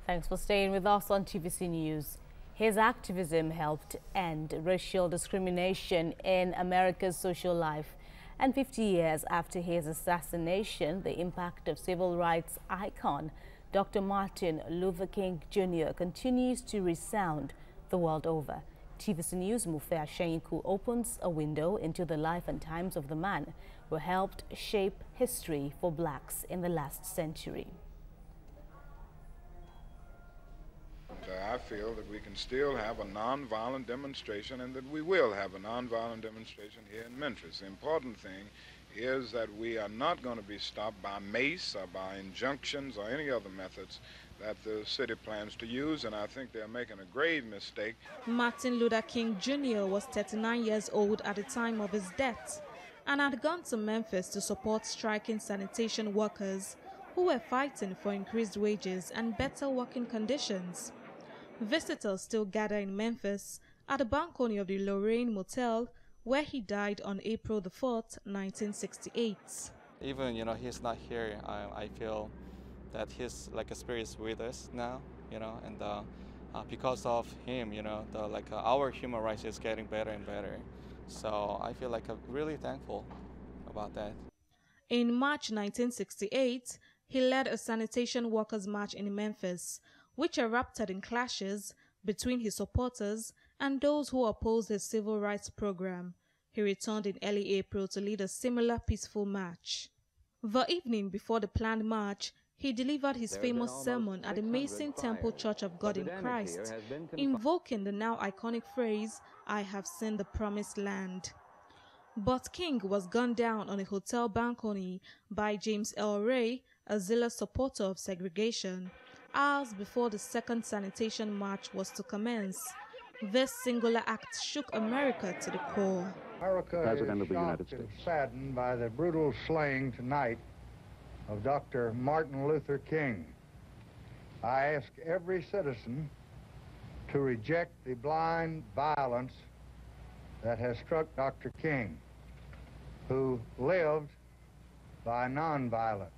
Thanks for staying with us on TVC News. His activism helped end racial discrimination in America's social life. And 50 years after his assassination, the impact of civil rights icon Dr. Martin Luther King Jr. continues to resound the world over. TVC News' Mufea Sheinku opens a window into the life and times of the man who helped shape history for blacks in the last century. I feel that we can still have a nonviolent demonstration, and that we will have a nonviolent demonstration here in Memphis. The important thing is that we are not going to be stopped by mace or by injunctions or any other methods that the city plans to use, and I think they're making a grave mistake. Martin Luther King Jr. was 39 years old at the time of his death and had gone to Memphis to support striking sanitation workers who were fighting for increased wages and better working conditions. Visitors still gather in Memphis at the balcony of the Lorraine Motel, where he died on April the 4th, 1968. Even, he's not here, I feel that his a spirit is with us now, and because of him, our human rights is getting better and better. So I feel really thankful about that. In March 1968, he led a sanitation workers' march in Memphis, which erupted in clashes between his supporters and those who opposed his civil rights program. He returned in early April to lead a similar peaceful march. The evening before the planned march, he delivered his famous sermon at the Mason Temple Church of God in Christ, invoking the now iconic phrase, "I have seen the promised land." But King was gunned down on a hotel balcony by James L. Ray, a zealous supporter of segregation, hours before the second sanitation march was to commence. This singular act shook America to the core. America is shocked and saddened by the brutal slaying tonight of Dr. Martin Luther King. I ask every citizen to reject the blind violence that has struck Dr. King, who lived by nonviolence.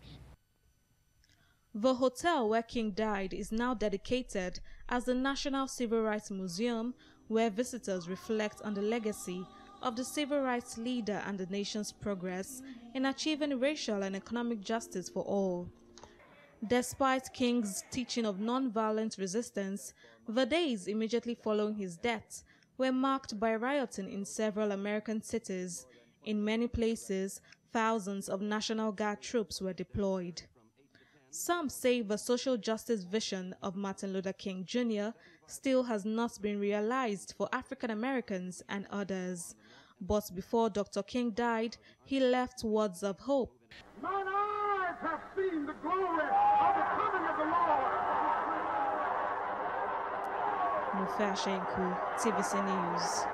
The hotel where King died is now dedicated as the National Civil Rights Museum, where visitors reflect on the legacy of the civil rights leader and the nation's progress in achieving racial and economic justice for all. Despite King's teaching of nonviolent resistance, the days immediately following his death were marked by rioting in several American cities. In many places, thousands of National Guard troops were deployed. Some say the social justice vision of Martin Luther King Jr. still has not been realized for African Americans and others. But before Dr. King died, he left words of hope. Mine eyes have seen the glory of the coming of the Lord. Mufea Sheinku, TVC News.